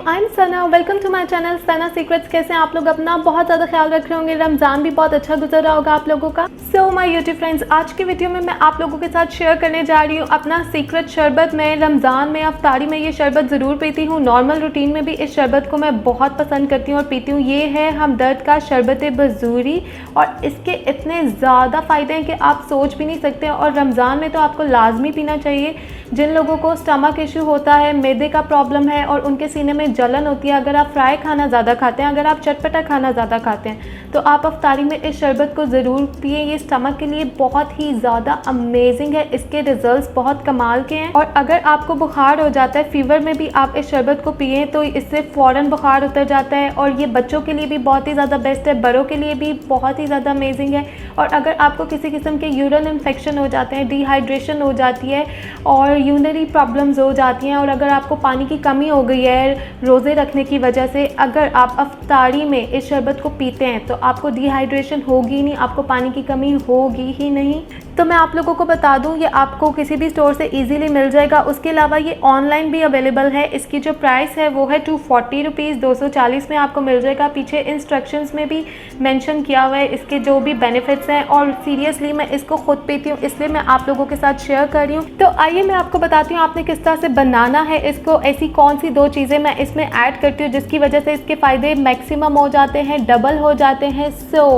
I am Sana, welcome to my channel Sana secrets. कैसे हैं आप लोग? अपना बहुत ज़्यादा ख्याल रख रहे होंगे। रमज़ान भी बहुत अच्छा गुजर रहा होगा आप लोगों का। सो माय यूट्यूब फ्रेंड्स, आज की वीडियो में मैं आप लोगों के साथ शेयर करने जा रही हूँ अपना सीक्रेट शरबत। मैं रमज़ान में अफ्तारी में ये शरबत ज़रूर पीती हूँ। नॉर्मल रूटीन में भी इस शरबत को मैं बहुत पसंद करती हूँ और पीती हूँ। ये है हमदर्द का शरबत बजूरी और इसके इतने ज़्यादा फ़ायदे हैं कि आप सोच भी नहीं सकते। और रमज़ान में तो आपको लाजमी पीना चाहिए। जिन लोगों को स्टमक इशू होता है, मैदे का प्रॉब्लम है और उनके सीने में जलन होती है, अगर आप फ्राई खाना ज़्यादा खाते हैं, अगर आप चटपटा खाना ज़्यादा खाते हैं, तो आप अफ्तारी में इस शरबत को ज़रूर पिए। ये स्टमक के लिए बहुत ही ज़्यादा अमेजिंग है। इसके रिजल्ट्स बहुत कमाल के हैं। और अगर आपको बुखार हो जाता है, फीवर में भी आप इस शरबत को पिए तो इससे फ़ौरन बुखार उतर जाता है। और ये बच्चों के लिए भी बहुत ही ज़्यादा बेस्ट है, बड़ों के लिए भी बहुत ही ज़्यादा अमेजिंग है। और अगर आपको किसी किस्म के यूरिन इन्फेक्शन हो जाते हैं, डिहाइड्रेशन हो जाती है और यूरिनरी प्रॉब्लम्स हो जाती हैं, और अगर आपको पानी की कमी हो गई है रोज़े रखने की वजह से, अगर आप अफ्तारी में इस शरबत को पीते हैं तो आपको डिहाइड्रेशन होगी ही नहीं, आपको पानी की कमी होगी ही नहीं। तो मैं आप लोगों को बता दूं, ये आपको किसी भी स्टोर से इजीली मिल जाएगा। उसके अलावा ये ऑनलाइन भी अवेलेबल है। इसकी जो प्राइस है वो है 240 रुपीज़, 240 में आपको मिल जाएगा। पीछे इंस्ट्रक्शंस में भी मेंशन किया हुआ है इसके जो भी बेनिफिट्स हैं। और सीरियसली मैं इसको खुद पीती हूँ, इसलिए मैं आप लोगों के साथ शेयर कर रही हूँ। तो आइए मैं आपको बताती हूँ आपने किस तरह से बनाना है इसको। ऐसी कौन सी दो चीज़ें मैं इसमें ऐड करती हूँ जिसकी वजह से इसके फ़ायदे मैक्सिमम हो जाते हैं, डबल हो जाते हैं। So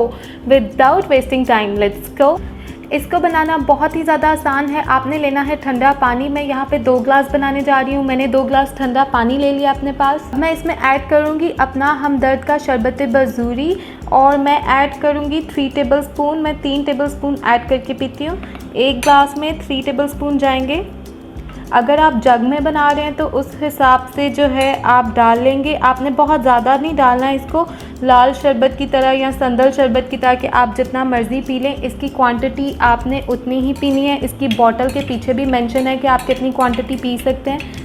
without wasting time let's go. इसको बनाना बहुत ही ज़्यादा आसान है। आपने लेना है ठंडा पानी। मैं यहाँ पे 2 ग्लास बनाने जा रही हूँ। मैंने 2 ग्लास ठंडा पानी ले लिया अपने पास। मैं इसमें ऐड करूँगी अपना हमदर्द का शरबत बजूरी और मैं ऐड करूँगी 3 टेबलस्पून। मैं 3 टेबलस्पून ऐड करके पीती हूँ। 1 ग्लास में 3 टेबलस्पून जाएंगे। अगर आप जग में बना रहे हैं तो उस हिसाब से जो है आप डाल लेंगे। आपने बहुत ज़्यादा नहीं डालना है इसको, लाल शरबत की तरह या संदल शरबत की तरह कि आप जितना मर्ज़ी पी लें। इसकी क्वांटिटी आपने उतनी ही पीनी है। इसकी बॉटल के पीछे भी मेंशन है कि आप कितनी क्वांटिटी पी सकते हैं।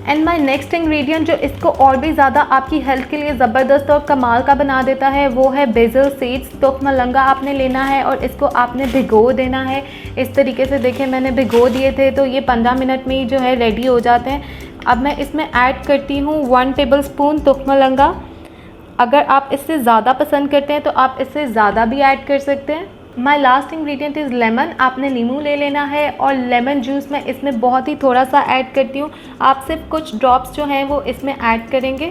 एंड माय नेक्स्ट इंग्रेडिएंट जो इसको और भी ज़्यादा आपकी हेल्थ के लिए ज़बरदस्त और कमाल का बना देता है वो है बेसल सीड्स। तुख मलंगा आपने लेना है और इसको आपने भिगो देना है। इस तरीके से देखें, मैंने भिगो दिए थे तो ये 15 मिनट में ही जो है रेडी हो जाते हैं। अब मैं इसमें ऐड करती हूँ 1 टेबलस्पून तुख मलंगा। अगर आप इससे ज़्यादा पसंद करते हैं तो आप इससे ज़्यादा भी ऐड कर सकते हैं। My last ingredient is lemon. आपने नींबू ले लेना है और लेमन जूस मैं इसमें बहुत ही थोड़ा सा ऐड करती हूँ। आप सिर्फ कुछ ड्रॉप्स जो हैं वो इसमें ऐड करेंगे।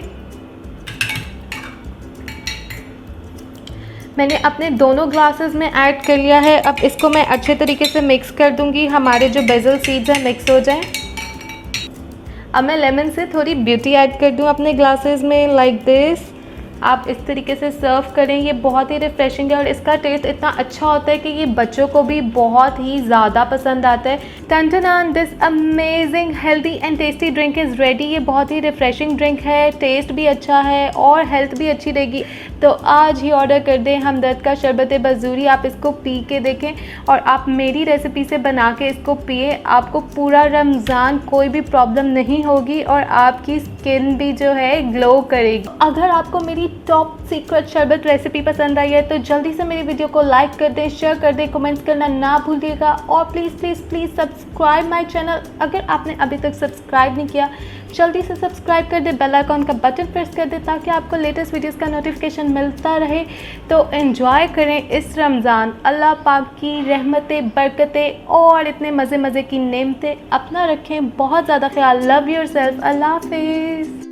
मैंने अपने दोनों ग्लासेस में ऐड कर लिया है। अब इसको मैं अच्छे तरीके से मिक्स कर दूँगी, हमारे जो बेसल सीड्स हैं मिक्स हो जाएं। अब मैं लेमन से थोड़ी ब्यूटी ऐड कर दूँ अपने ग्लासेस में, लाइक दिस। आप इस तरीके से सर्व करें। ये बहुत ही रिफ्रेशिंग है और इसका टेस्ट इतना अच्छा होता है कि ये बच्चों को भी बहुत ही ज़्यादा पसंद आता है। Done this amazing healthy and tasty drink is ready. ये बहुत ही रिफ्रेशिंग ड्रिंक है, टेस्ट भी अच्छा है और हेल्थ भी अच्छी रहेगी। तो आज ही ऑर्डर कर दें हमदर्द का शरबत बजूरी। आप इसको पी के देखें और आप मेरी रेसिपी से बना के इसको पिए। आपको पूरा रमज़ान कोई भी प्रॉब्लम नहीं होगी और आपकी स्किन भी जो है ग्लो करेगी। अगर आपको मेरी टॉप सीक्रेट शरबत रेसिपी पसंद आई है तो जल्दी से मेरी वीडियो को लाइक कर दें, शेयर कर दें, कमेंट्स करना ना भूलिएगा। और please please please subscribe my channel. अगर आपने अभी तक सब्सक्राइब नहीं किया, जल्दी से सब्सक्राइब कर दें, बेल आइकॉन का बटन प्रेस कर दें ताकि आपको लेटेस्ट वीडियोस का नोटिफिकेशन मिलता रहे। तो एंजॉय करें इस रमज़ान। अल्लाह पाक की रहमतें, बरकतें और इतने मज़े मज़े की नेमतें अपना रखें। बहुत ज़्यादा ख्याल। Love yourself. अल्लाह हाफिज़।